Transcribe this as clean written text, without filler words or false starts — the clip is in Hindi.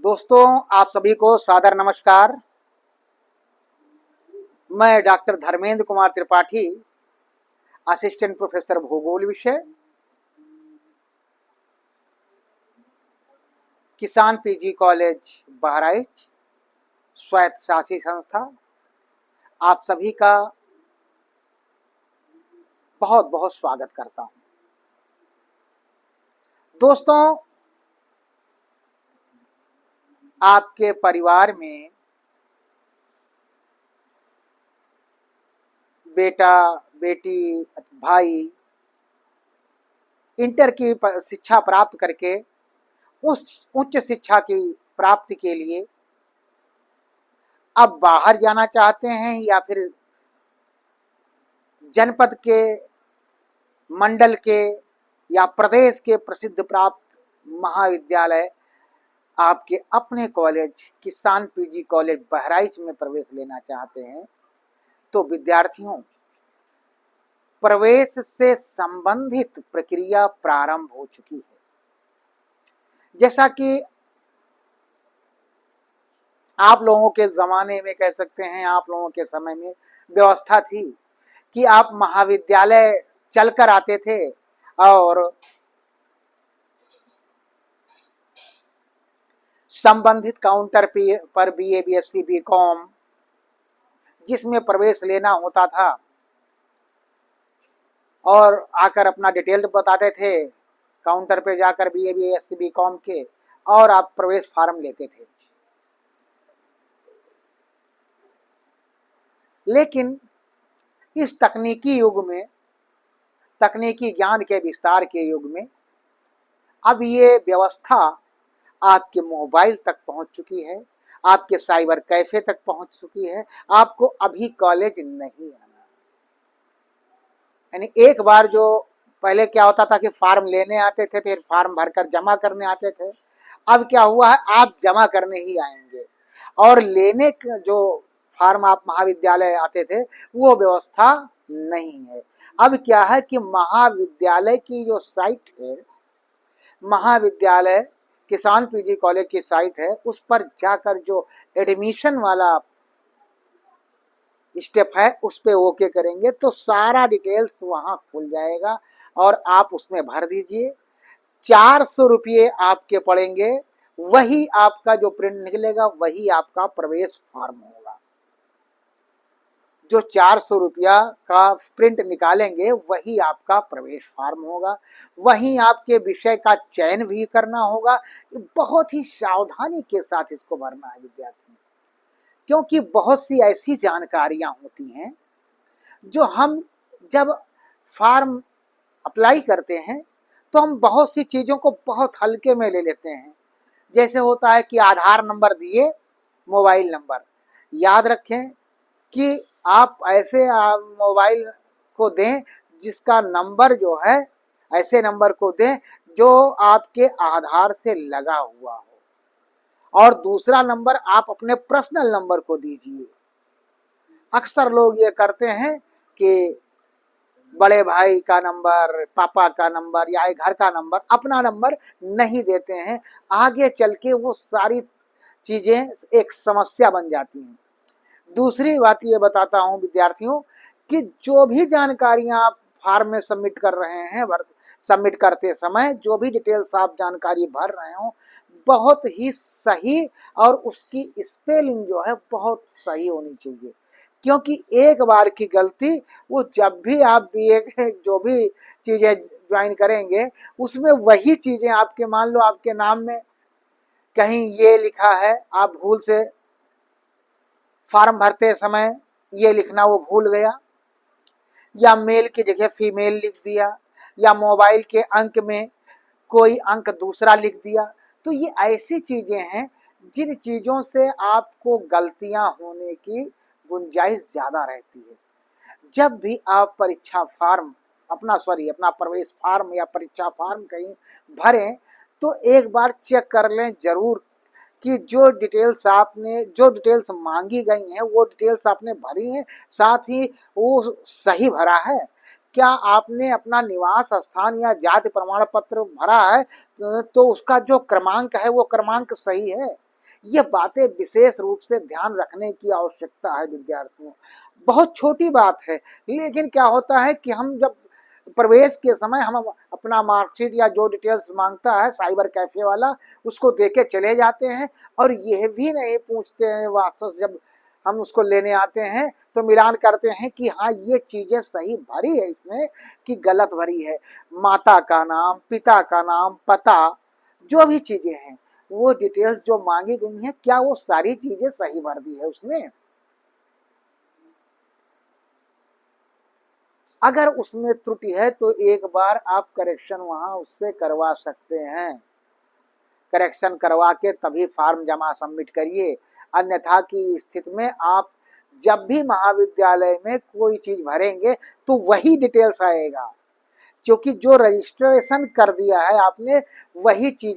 दोस्तों, आप सभी को सादर नमस्कार। मैं doctor Dharmendra Kumar Tripathi, assistant professor भूगोल विषय, किसान पीजी कॉलेज बहराइच, स्वायत्त शासी संस्था। आप सभी का बहुत बहुत स्वागत करता हूं। दोस्तों, आपके परिवार में बेटा, बेटी, भाई इंटर की शिक्षा प्राप्त करके उस उच्च शिक्षा की प्राप्ति के लिए अब बाहर जाना चाहते हैं या फिर जनपद के, मंडल के या प्रदेश के प्रसिद्ध प्राप्त महाविद्यालय आपके अपने कॉलेज किसान पीजी कॉलेज बहराइच में प्रवेश लेना चाहते हैं, तो विद्यार्थियों, प्रवेश से संबंधित प्रक्रिया प्रारंभ हो चुकी है। जैसा कि आप लोगों के जमाने में, कह सकते हैं आप लोगों के समय में व्यवस्था थी कि आप महाविद्यालय चलकर आते थे और संबंधित काउंटर पर बीए, बीएससी, बीकॉम जिसमें प्रवेश लेना होता था और आकर अपना डिटेल बताते थे काउंटर पे जाकर बीए, बीएससी, बीकॉम के, और आप प्रवेश फार्म लेते थे। लेकिन इस तकनीकी युग में, तकनीकी ज्ञान के विस्तार के युग में, अब ये व्यवस्था आपके मोबाइल तक पहुंच चुकी है, आपके साइबर कैफे तक पहुंच चुकी है। आपको अभी कॉलेज नहीं आना, यानी एक बार जो पहले क्या होता था कि फार्म लेने आते थे, फिर फार्म भरकर जमा करने आते थे। अब क्या हुआ है, आप जमा करने ही आएंगे और लेने जो फार्म आप महाविद्यालय आते थे वो व्यवस्था नहीं है। अब क्या है कि महाविद्यालय की जो साइट है, महाविद्यालय किसान पीजी कॉलेज की साइट है, उस पर जाकर जो एडमिशन वाला स्टेप है उस पे ओके करेंगे तो सारा डिटेल्स वहां खुल जाएगा और आप उसमें भर दीजिए। 400 रुपये आपके पड़ेंगे, वही आपका जो प्रिंट निकलेगा वही आपका प्रवेश फॉर्म होगा। जो 400 रुपया का प्रिंट निकालेंगे वही आपका प्रवेश फॉर्म होगा। वहीं आपके विषय का चयन भी करना होगा। बहुत ही सावधानी के साथ इसको भरना है विद्यार्थी, क्योंकि बहुत सी ऐसी जानकारियां होती हैं जो हम जब फॉर्म अप्लाई करते हैं तो हम बहुत सी चीज़ों को बहुत हल्के में ले लेते हैं। जैसे होता है कि आधार नंबर दिए, मोबाइल नंबर। याद रखें कि आप ऐसे मोबाइल को दें जिसका नंबर जो है, ऐसे नंबर को दें जो आपके आधार से लगा हुआ हो, और दूसरा नंबर आप अपने पर्सनल नंबर को दीजिए। अक्सर लोग ये करते हैं कि बड़े भाई का नंबर, पापा का नंबर या घर का नंबर, अपना नंबर नहीं देते हैं। आगे चल के वो सारी चीजें एक समस्या बन जाती हैं। दूसरी बात ये बताता हूं विद्यार्थियों कि जो भी जानकारियां आप फॉर्म में सबमिट कर रहे हैं, सबमिट करते समय जो भी डिटेल्स आप जानकारी भर रहे हो, बहुत ही सही और उसकी स्पेलिंग जो है बहुत सही होनी चाहिए। क्योंकि एक बार की गलती, वो जब भी आप बीए जो भी चीजें ज्वाइन करेंगे उसमें वही चीजें आपके, मान लो आपके नाम में कहीं ये लिखा है, आप भूल से फॉर्म भरते समय ये लिखना वो भूल गया, या मेल की जगह फीमेल लिख दिया, या मोबाइल के अंक में कोई अंक दूसरा लिख दिया, तो ये ऐसी चीजें हैं जिन चीजों से आपको गलतियां होने की गुंजाइश ज्यादा रहती है। जब भी आप परीक्षा फॉर्म अपना प्रवेश फॉर्म या परीक्षा फॉर्म कहीं भरें तो एक बार चेक कर लें जरूर कि जो डिटेल्स मांगी गई हैं वो डिटेल्स आपने भरी हैं, साथ ही वो सही भरा है। क्या आपने अपना निवास स्थान या जाति प्रमाण पत्र भरा है तो उसका जो क्रमांक है वो क्रमांक सही है। ये बातें विशेष रूप से ध्यान रखने की आवश्यकता है विद्यार्थियों। बहुत छोटी बात है, लेकिन क्या होता है कि हम जब प्रवेश के समय हम अपना मार्कशीट या जो डिटेल्स मांगता है साइबर कैफे वाला, उसको देके चले जाते हैं और यह भी नहीं पूछते हैं वापस जब हम उसको लेने आते हैं तो मिलान करते हैं कि हाँ ये चीजें सही भरी है इसने कि गलत भरी है। माता का नाम, पिता का नाम, पता, जो भी चीजें हैं वो डिटेल्स जो मांगी गई हैं क्या वो सारी चीजें सही भर दी है उसने। अगर उसमें त्रुटि है तो एक बार आप करेक्शन वहां उससे करवा सकते हैं। करेक्शन करवा के तभी फॉर्म जमा सबमिट करिए, अन्यथा की स्थिति में आप जब भी महाविद्यालय में कोई चीज भरेंगे तो वही डिटेल्स आएगा, क्योंकि जो रजिस्ट्रेशन कर दिया है आपने वही चीज